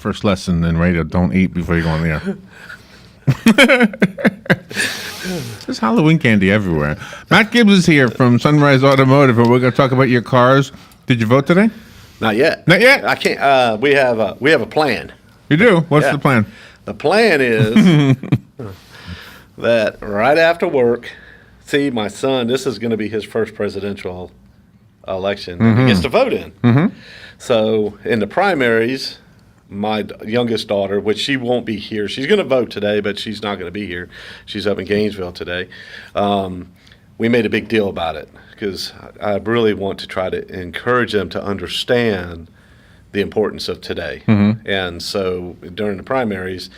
First lesson in radio: don't eat before you go on the air. There's Halloween candy everywhere. Matt Gibbs is here from Sunrise Automotive, and we're going to talk about your cars. Did you vote today? Not yet. Not yet? I can't. We have a plan. You do? What's the plan? The plan is that right after work, see, my son, this is going to be his first presidential election. He gets to vote in. So in the primaries, my youngest daughter, which she won't be here, she's going to vote today, but she's not going to be here. She's up in Gainesville today. We made a big deal about it because I really want to try to encourage them to understand the importance of today. And so during the primaries,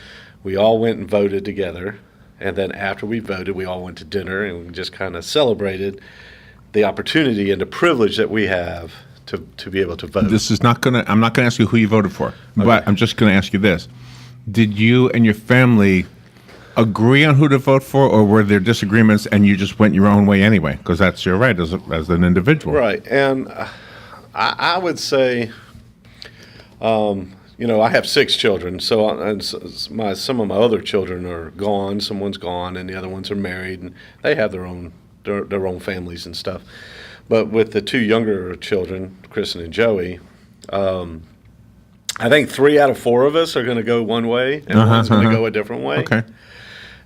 we all went and voted together. And then after we voted, we all went to dinner and we just kind of celebrated the opportunity and the privilege that we have to be able to vote. I'm not going to ask you who you voted for, but I'm just going to ask you this. Did you and your family agree on who to vote for, or were there disagreements and you just went your own way anyway? Because that's your right as an individual. Right. And I would say, I have 6 children, so some of my other children are gone. Someone's gone, and the other ones are married, and they have their own families and stuff. But with the 2 younger children, Kristen and Joey, I think 3 out of 4 of us are going to go one way, and one's going to go a different way. Okay.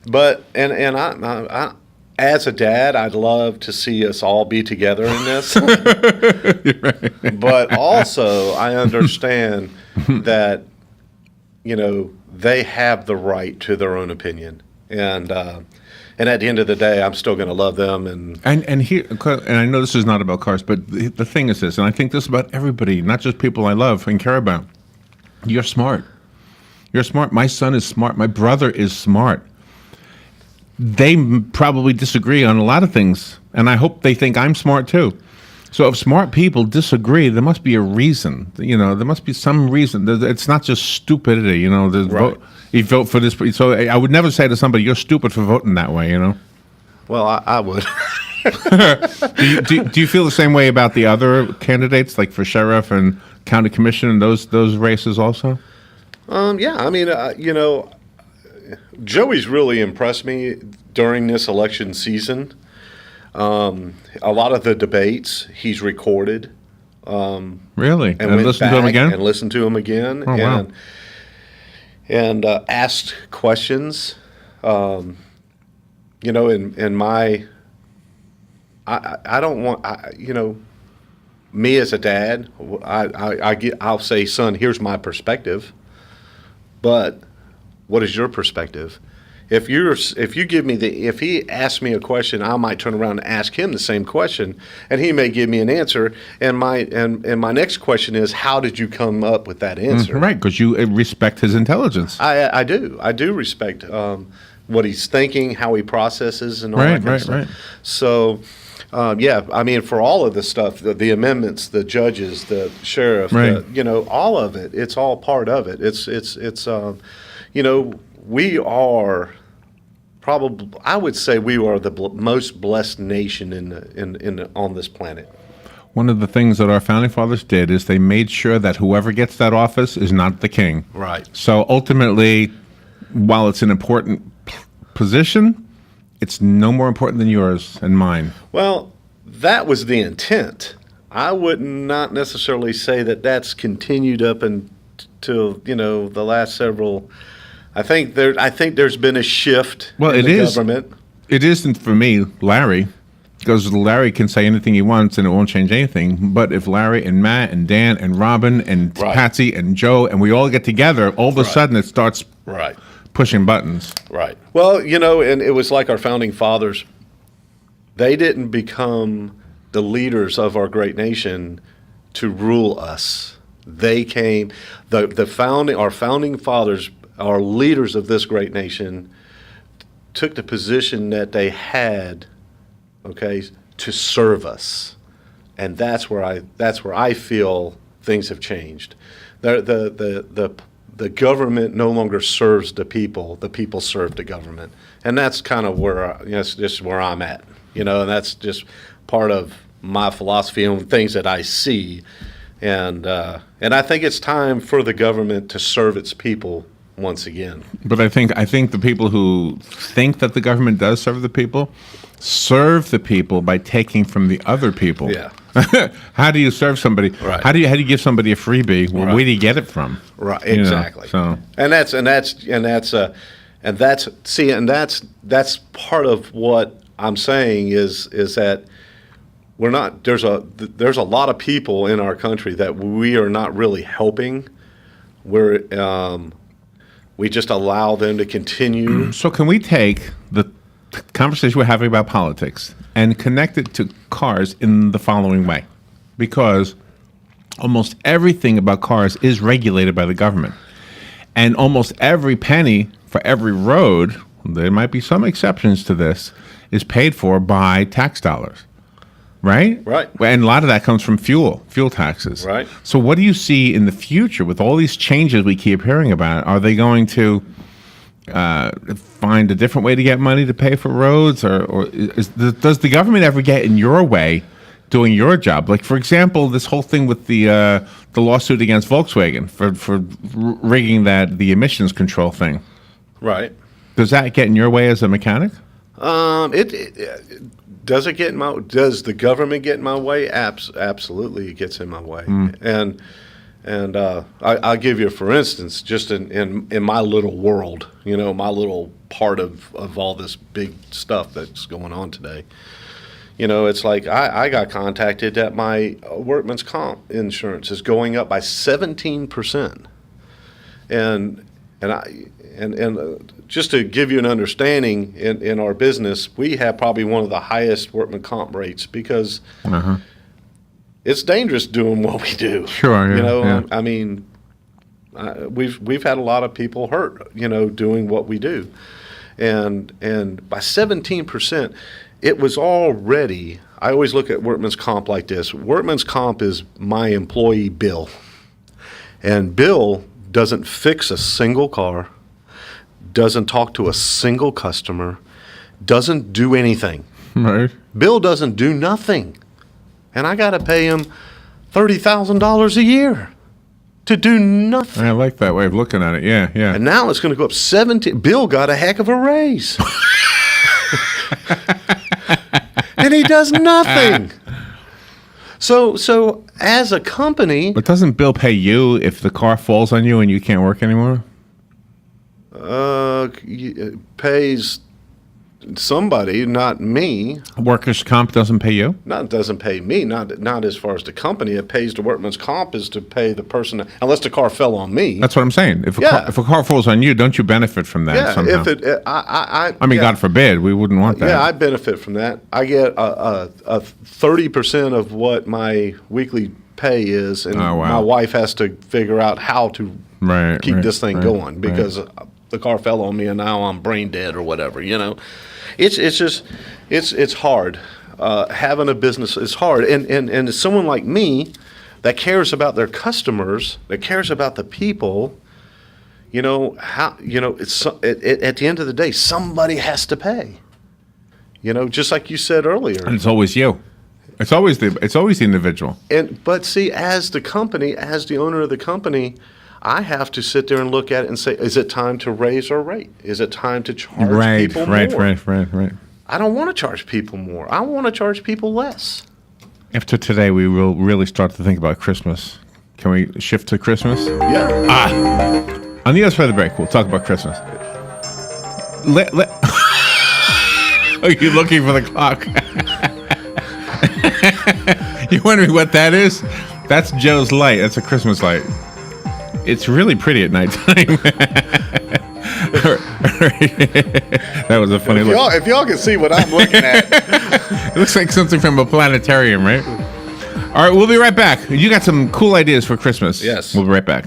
But and I as a dad, I'd love to see us all be together in this. But also, I understand that, they have the right to their own opinion. And at the end of the day, I'm still going to love them. And I know this is not about cars, but the thing is this, and I think this about everybody, not just people I love and care about. You're smart. You're smart. My son is smart. My brother is smart. They probably disagree on a lot of things, and I hope they think I'm smart too. So if smart people disagree, there must be a reason. There must be some reason. It's not just stupidity. Right. You vote for this. So I would never say to somebody, "You're stupid for voting that way." Well, I would. Do you feel the same way about the other candidates, like for sheriff and county commission and those races also? Yeah. I mean, Joey's really impressed me during this election season. A lot of the debates he's recorded. Really? And listened to him again? And listened to him again. Oh, wow. And asked questions. In my, I don't want, me as a dad, I'll say, son, here's my perspective. But what is your perspective? If he asks me a question, I might turn around and ask him the same question, and he may give me an answer. And my next question is, how did you come up with that answer? Right, because you respect his intelligence. I do respect what he's thinking, how he processes, and all that kind of stuff. Right. So, I mean, for all of the stuff, the amendments, the judges, the sheriff, all of it, it's all part of it. We are probably, I would say, we are the most blessed nation on this planet. One of the things that our founding fathers did is they made sure that whoever gets that office is not the king. Right. So ultimately, while it's an important position, it's no more important than yours and mine. Well, that was the intent. I would not necessarily say that that's continued up until the last several. I think there's been a shift in the government. It isn't for me, Larry, because Larry can say anything he wants and it won't change anything. But if Larry and Matt and Dan and Robin and Patsy and Joe and we all get together, all of a sudden it starts pushing buttons. Right. Well, and it was like our founding fathers. They didn't become the leaders of our great nation to rule us. They came, our founding fathers, our leaders of this great nation, took the position that they had, to serve us, and that's where I feel things have changed. The government no longer serves the people serve the government, and that's kind of where just where I'm at, and that's just part of my philosophy and things that I see. And I think it's time for the government to serve its people once again. But I think the people who think that the government does serve the people by taking from the other people. Yeah. How do you serve somebody? Right. How do you give somebody a freebie? Well, Right. where do you get it from? Right. You know, Exactly. so that's part of what I'm saying is that we're not there's a lot of people in our country that we are not really helping. We just allow them to continue. So can we take the conversation we're having about politics and connect it to cars in the following way? Because almost everything about cars is regulated by the government. And almost every penny for every road, there might be some exceptions to this, is paid for by tax dollars. Right? Right. And a lot of that comes from fuel taxes. Right. So what do you see in the future with all these changes we keep hearing about? Are they going to find a different way to get money to pay for roads? Or does the government ever get in your way doing your job? Like, for example, this whole thing with the lawsuit against Volkswagen for rigging the emissions control thing. Right. Does that get in your way as a mechanic? Does the government get in my way? Absolutely, it gets in my way. And I'll give you, for instance, just in my little world, my little part of all this big stuff that's going on today. It's like I got contacted that my workman's comp insurance is going up by 17%, and just to give you an understanding, in our business, we have probably one of the highest workman comp rates because it's dangerous doing what we do. Sure, yeah, I mean, we've had a lot of people hurt, doing what we do, and by 17%, it was already. I always look at workman's comp like this. Workman's comp is my employee Bill, and Bill doesn't fix a single car, doesn't talk to a single customer, doesn't do anything. Right. Bill doesn't do nothing. And I got to pay him $30,000 a year to do nothing. I like that way of looking at it. Yeah, yeah. And now it's going to go up 17. Bill got a heck of a raise. And he does nothing. So as a company, But doesn't Bill pay you if the car falls on you and you can't work anymore? pays somebody, not me. Workers' comp doesn't pay you? Doesn't pay me. Not as far as the company. It pays the workman's comp is to pay the person, unless the car fell on me. That's what I'm saying. If a car falls on you, don't you benefit from that somehow? I mean, God forbid, we wouldn't want that. Yeah, I benefit from that. I get a 30% of what my weekly pay is, and my wife has to figure out how to keep this thing going because the car fell on me and now I'm brain dead or whatever. It's hard. Having a business is hard, and someone like me that cares about their customers, that cares about the people. It's at the end of the day, somebody has to pay. Just like you said earlier. And it's always you. It's always the individual. But see, as the owner of the company, I have to sit there and look at it and say, is it time to raise our rate? Is it time to charge people more? Right. I don't want to charge people more. I want to charge people less. After today, we will really start to think about Christmas. Can we shift to Christmas? Yeah. On the other side of the break, we'll talk about Christmas. Are you looking for the clock? You're wondering what that is? That's Joe's light. That's a Christmas light. It's really pretty at nighttime. That was a funny look. If y'all can see what I'm looking at. It looks like something from a planetarium, right? All right, we'll be right back. You got some cool ideas for Christmas. Yes. We'll be right back.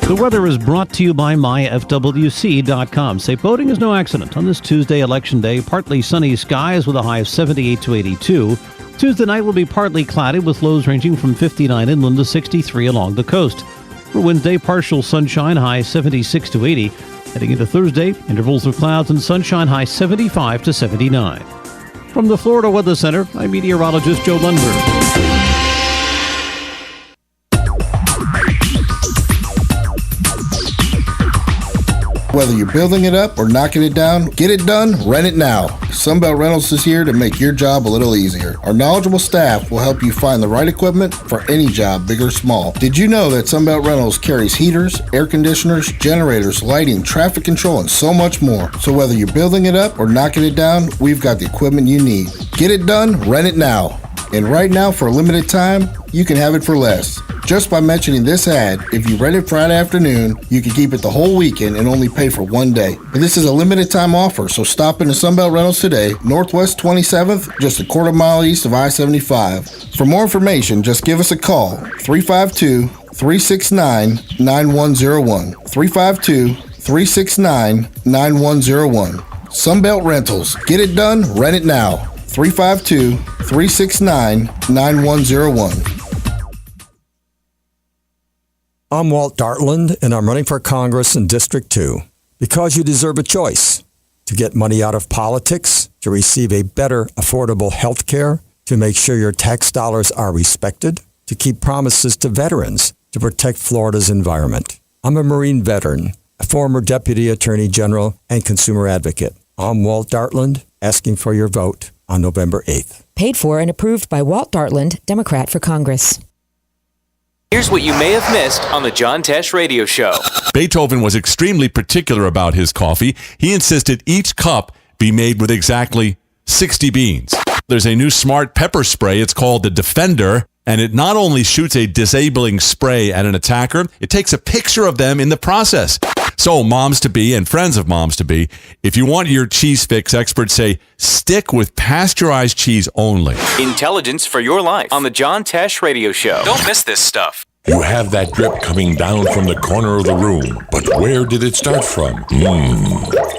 The weather is brought to you by myfwc.com. Safe boating is no accident. On this Tuesday, Election Day, partly sunny skies with a high of 78 to 82. Tuesday night will be partly cloudy with lows ranging from 59 inland to 63 along the coast. For Wednesday, partial sunshine, high 76 to 80. Heading into Thursday, intervals of clouds and sunshine, high 75 to 79. From the Florida Weather Center, I'm meteorologist Joe Lundberg. Whether you're building it up or knocking it down, get it done, rent it now. Sunbelt Rentals is here to make your job a little easier. Our knowledgeable staff will help you find the right equipment for any job, big or small. Did you know that Sunbelt Rentals carries heaters, air conditioners, generators, lighting, traffic control, and so much more? So whether you're building it up or knocking it down, we've got the equipment you need. Get it done, rent it now. And right now, for a limited time, you can have it for less. Just by mentioning this ad, if you rent it Friday afternoon, you can keep it the whole weekend and only pay for one day. But this is a limited time offer, so stop into Sunbelt Rentals today, Northwest 27th, just a quarter mile east of I-75. For more information, just give us a call, 352-369-9101. 352-369-9101. Sunbelt Rentals. Get it done, rent it now. 352-369-9101. I'm Walt Dartland, and I'm running for Congress in District 2 because you deserve a choice to get money out of politics, to receive a better, affordable health care, to make sure your tax dollars are respected, to keep promises to veterans, to protect Florida's environment. I'm a Marine veteran, a former Deputy Attorney General and consumer advocate. I'm Walt Dartland, asking for your vote on November 8th. Paid for and approved by Walt Dartland, Democrat for Congress. Here's what you may have missed on the John Tesh Radio Show. Beethoven was extremely particular about his coffee. He insisted each cup be made with exactly 60 beans. There's a new smart pepper spray. It's called the Defender, and it not only shoots a disabling spray at an attacker, it takes a picture of them in the process. So moms-to-be and friends of moms-to-be, if you want your cheese fix, experts say stick with pasteurized cheese only. Intelligence for your life on the John Tesh Radio Show. Don't miss this stuff. You have that drip coming down from the corner of the room, but where did it start from?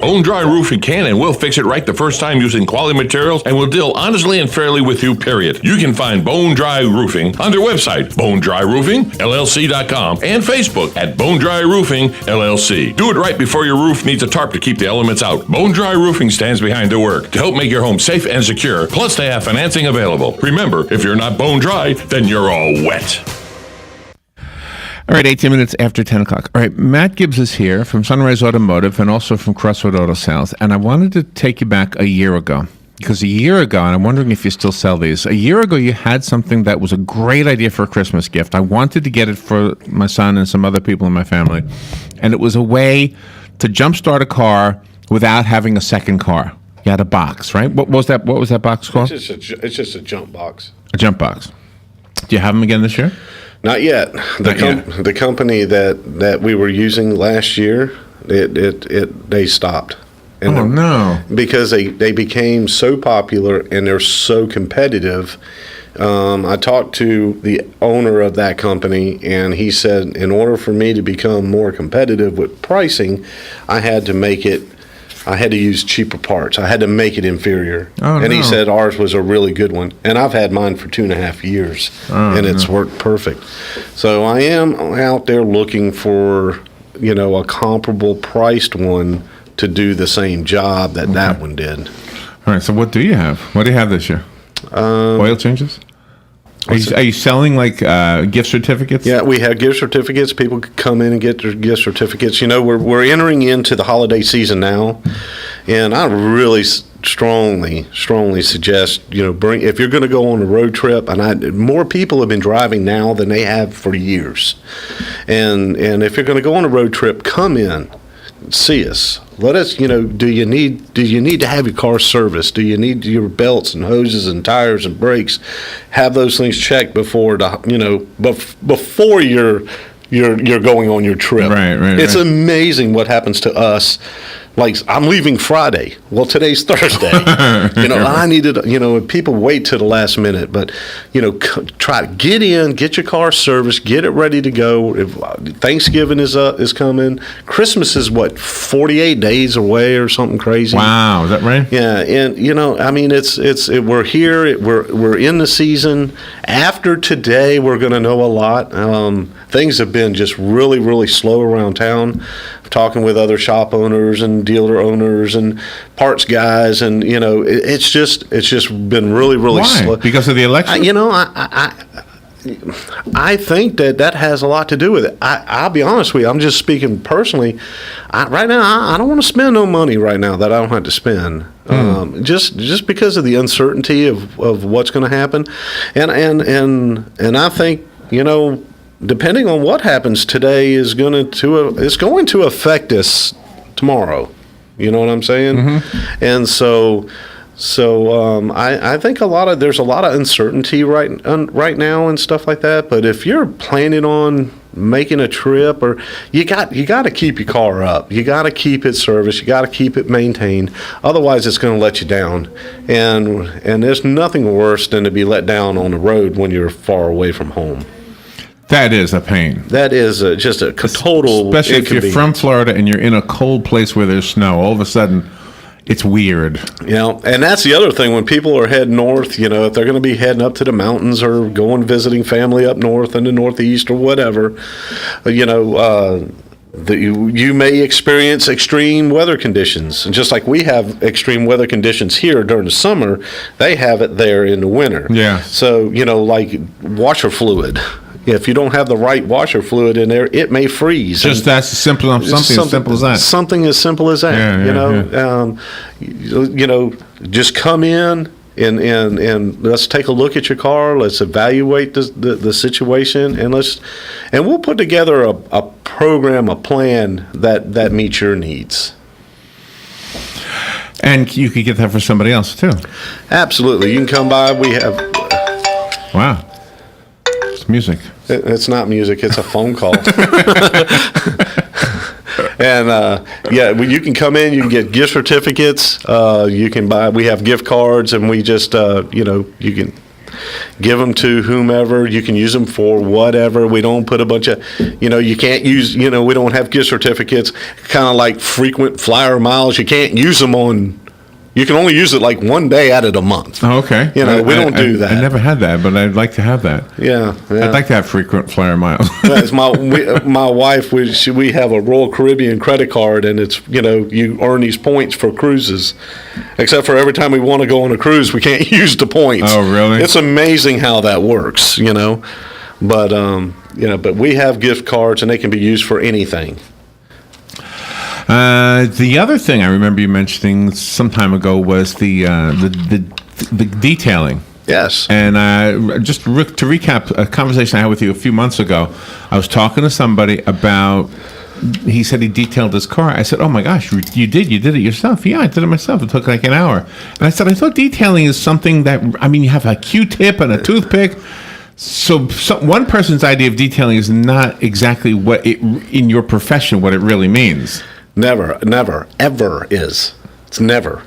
Bone Dry Roofing can and will fix it right the first time using quality materials and will deal honestly and fairly with you, period. You can find Bone Dry Roofing on their website, bonedryroofingllc.com, and Facebook at Bone Dry Roofing LLC. Do it right before your roof needs a tarp to keep the elements out. Bone Dry Roofing stands behind their work to help make your home safe and secure, plus they have financing available. Remember, if you're not bone dry, then you're all wet. All right, 18 minutes after 10 o'clock. All right, Matt Gibbs is here from Sunrise Automotive and also from Crossroad Auto Sales. And I wanted to take you back a year ago. Because a year ago, and I'm wondering if you still sell these, a year ago you had something that was a great idea for a Christmas gift. I wanted to get it for my son and some other people in my family. And it was a way to jumpstart a car without having a second car. You had a box, right? What was that box called? It's just a jump box. A jump box. Do you have them again this year? Not yet. The company that we were using last year, they stopped. And no! Because they became so popular and they're so competitive. I talked to the owner of that company, and he said, in order for me to become more competitive with pricing, I had to use cheaper parts. I had to make it inferior. He said ours was a really good one. And I've had mine for 2.5 years, and it's worked perfect. So I am out there looking for, a comparable priced one to do the same job that one did. All right, so what do you have? What do you have this year? Oil changes? Are you selling like gift certificates? Yeah, we have gift certificates. People could come in and get their gift certificates. We're entering into the holiday season now, and I really strongly suggest if you're going to go on a road trip, and more people have been driving now than they have for years, and if you're going to go on a road trip, come in. See us. Let us, do you need to have your car serviced? Do you need your belts and hoses and tires and brakes? Have those things checked before before you're going on your trip. Right. It's amazing what happens to us. Like, I'm leaving Friday. Well, today's Thursday. I needed, people wait till the last minute, but, try to get in, get your car serviced, get it ready to go. If Thanksgiving is coming. Christmas is 48 days away or something crazy. Wow, is that right? Yeah, and we're here, we're in the season. After today, we're going to know a lot. Things have been just really, really slow around town. Talking with other shop owners and dealer owners and parts guys, and it's just been really, really Why? slow. Because of the election? I think that has a lot to do with it. I'll be honest with you. I'm just speaking personally. Right now, I don't want to spend no money right now that I don't have to spend. Just because of the uncertainty of what's going to happen, and I think, depending on what happens today is going to affect us tomorrow. You know what I'm saying? Mm-hmm. And so I think there's a lot of uncertainty right now and stuff like that. But if you're planning on making a trip, or you got to keep your car up, you got to keep it serviced, you got to keep it maintained. Otherwise, it's going to let you down. And there's nothing worse than to be let down on the road when you're far away from home. That is a pain. That is just a total, especially if you're from Florida and you're in a cold place where there's snow. All of a sudden, it's weird. And that's the other thing. When people are heading north, if they're going to be heading up to the mountains or going visiting family up north in the Northeast or whatever, you may experience extreme weather conditions. And just like we have extreme weather conditions here during the summer, they have it there in the winter. Yeah. So, like washer fluid. If you don't have the right washer fluid in there, it may freeze. Just that's simple. Something as simple as that. Something as simple as that. Just come in and let's take a look at your car. Let's evaluate the situation, and we'll put together a program, a plan that meets your needs. And you could get that for somebody else too. Absolutely, you can come by. We have. Wow. Music. It's not music. It's a phone call. And you can come in. You can get gift certificates. You can buy. We have gift cards, and we just you can give them to whomever. You can use them for whatever. We don't put a bunch of you can't use. We don't have gift certificates. Kind of like frequent flyer miles. You can't use them on. You can only use it like one day out of the month. Oh, okay. We don't do that. I never had that, but I'd like to have that. Yeah. I'd like to have frequent flyer miles. My wife, we have a Royal Caribbean credit card, and it's, you earn these points for cruises. Except for every time we want to go on a cruise, we can't use the points. Oh, really? It's amazing how that works, But, but we have gift cards, and they can be used for anything. The other thing I remember you mentioning some time ago was the detailing. Yes. And just to recap a conversation I had with you a few months ago, I was talking to somebody about. He said he detailed his car. I said, "Oh my gosh, you did it yourself?" Yeah, I did it myself. It took like an hour. And I said, "I thought detailing is something that you have a Q-tip and a toothpick." So one person's idea of detailing is not exactly what in your profession what it really means. Never, ever is. It's never.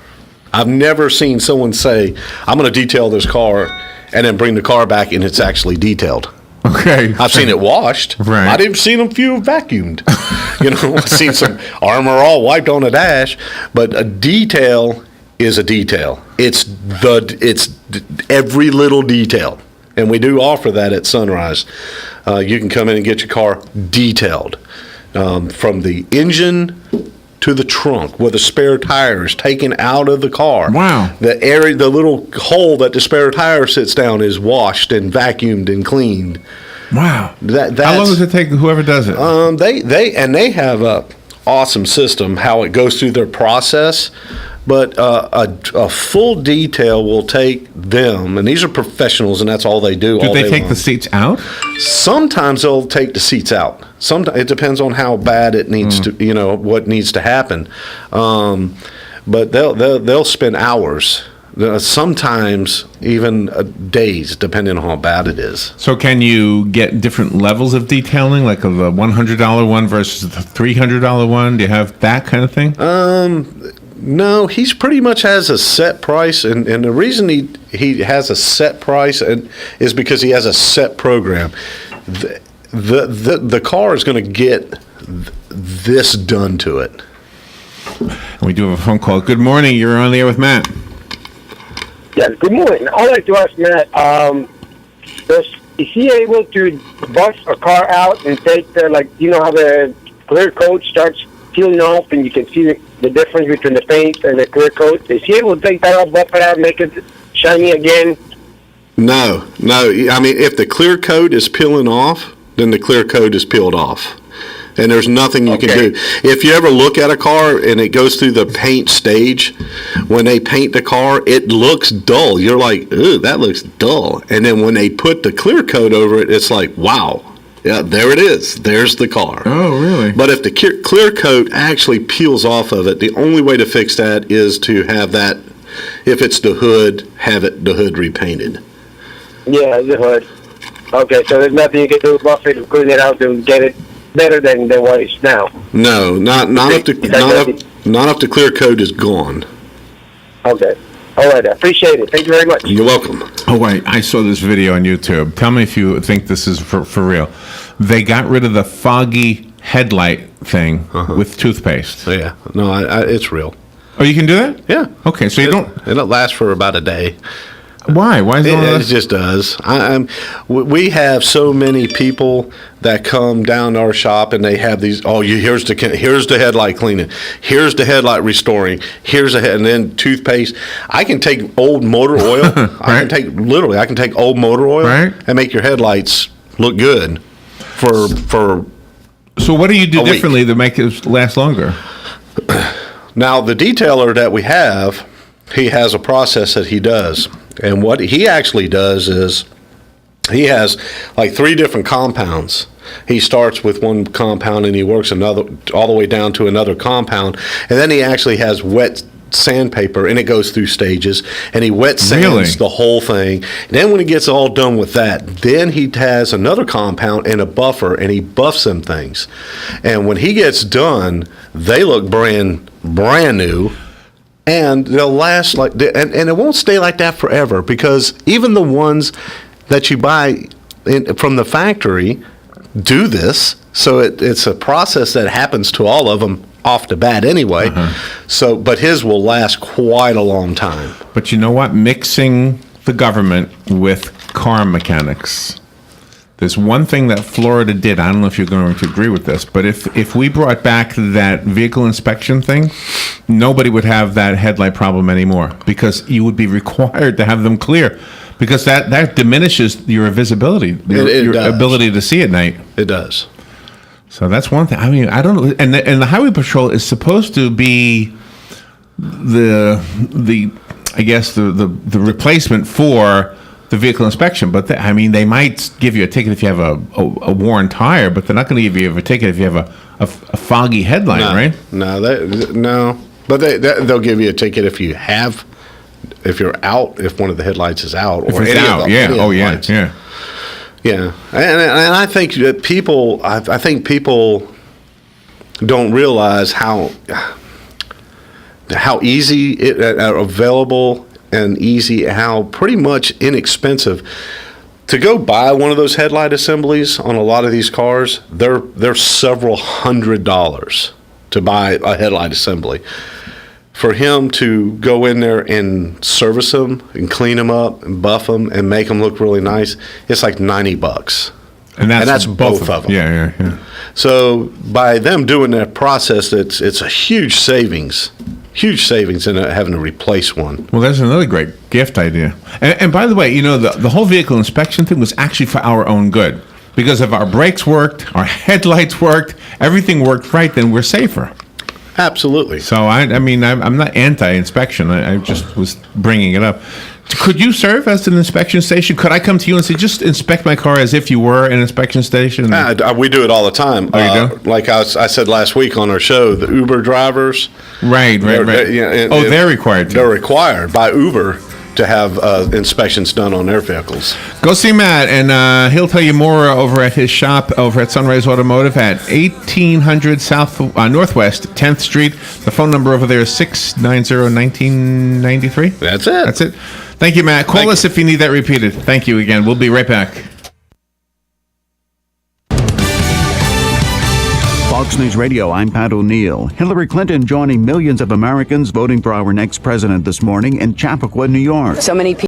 I've never seen someone say, "I'm going to detail this car," and then bring the car back and it's actually detailed. Okay. I've seen it washed. Right. I've even seen a few vacuumed. I've seen some armor all wiped on a dash. But a detail is a detail. It's every little detail. And we do offer that at Sunrise. You can come in and get your car detailed. From the engine to the trunk, where the spare tire is taken out of the car. Wow. The little hole that the spare tire sits down is washed and vacuumed and cleaned. Wow. How long does it take whoever does it? They have a awesome system how it goes through their process. But a full detail will take them, and these are professionals, and that's all they do. Do they take the seats out? Sometimes they'll take the seats out. Sometimes it depends on how bad it needs to, what needs to happen. But they'll spend hours, sometimes even days, depending on how bad it is. So can you get different levels of detailing, like a $100 one versus the $300 one? Do you have that kind of thing? No, he's pretty much has a set price, and the reason he has a set price is because he has a set program. The car is going to get this done to it. We do have a phone call. Good morning. You're on the air with Matt. Yeah, good morning. I'd like to ask Matt, is he able to bust a car out and take how the clear coat starts peeling off and you can see the difference between the paint and the clear coat? Is he able to take that off, buff it out, make it shiny again, No. I mean, if the clear coat is peeling off, then the clear coat is peeled off. And there's nothing you can do. If you ever look at a car and it goes through the paint stage, when they paint the car, it looks dull. You're like, ooh, that looks dull. And then when they put the clear coat over it, it's like, wow. Yeah, there it is. There's the car. Oh, really? But if the clear coat actually peels off of it, the only way to fix that is to have that, if it's the hood, have the hood repainted. Yeah, the hood. Okay, so there's nothing you can do about it to clean it out to get it better than what it's now. No, not if the clear coat is gone. Okay. All right, I appreciate it. Thank you very much. You're welcome. Oh, wait, I saw this video on YouTube. Tell me if you think this is for real. They got rid of the foggy headlight thing with toothpaste. Yeah, no, it's real. Oh, you can do that? Yeah. Okay, so It'll last for about a day. Why? Why is it just does. We have so many people that come down to our shop and they have these. Oh, here's the headlight cleaning. Here's the headlight restoring. And then toothpaste. I can take old motor oil. Right. I can take old motor oil and make your headlights look good for. So what do you do differently to make it last longer? Now the detailer that we have, he has a process that he does. And what he actually does is he has like 3 different compounds. He starts with one compound and he works another all the way down to another compound. And then he actually has wet sandpaper and it goes through stages. And he wet sands the whole thing. And then when he gets all done with that, then he has another compound and a buffer and he buffs them things. And when he gets done, they look brand new. And they'll last and it won't stay like that forever, because even the ones that you buy from the factory do this. So it's a process that happens to all of them off the bat anyway. So, but his will last quite a long time. But you know what? Mixing the government with car mechanics. There's one thing that Florida did. I don't know if you're going to agree with this, but if we brought back that vehicle inspection thing, nobody would have that headlight problem anymore, because you would be required to have them clear, because that diminishes your visibility, your ability to see at night. It does. So that's one thing. I mean, I don't know. And the highway patrol is supposed to be the replacement for the vehicle inspection, but they might give you a ticket if you have a worn tire, but they're not going to give you a ticket if you have a foggy headlight, right? No. But they'll give you a ticket if you're out, if one of the headlights is out, or if it's out. Yeah. And I think that people don't realize how easy available and easy, how pretty much inexpensive to go buy one of those headlight assemblies on a lot of these cars. They're several $100s to buy a headlight assembly. For him to go in there and service them and clean them up and buff them and make them look really nice, it's like $90. And that's both of them. Yeah. So by them doing that process, it's a huge savings in having to replace one. Well, that's another great gift idea. And by the way, the whole vehicle inspection thing was actually for our own good, because if our brakes worked, our headlights worked, everything worked right, then we're safer. Absolutely. So I'm not anti-inspection. I just was bringing it up. Could you serve as an inspection station? Could I come to you and say, just inspect my car as if you were an inspection station? We do it all the time. Oh, you do? Like I said last week on our show, the Uber drivers. Right. They're required to. They're required by Uber to have inspections done on their vehicles. Go see Matt, and he'll tell you more over at his shop over at Sunrise Automotive at 1800 Northwest 10th Street. The phone number over there is 690-1993. That's it. That's it. Thank you, Matt. Call us if you need that repeated. Thank you again. We'll be right back. Fox News Radio, I'm Pat O'Neill. Hillary Clinton joining millions of Americans voting for our next president this morning in Chappaqua, New York. So many people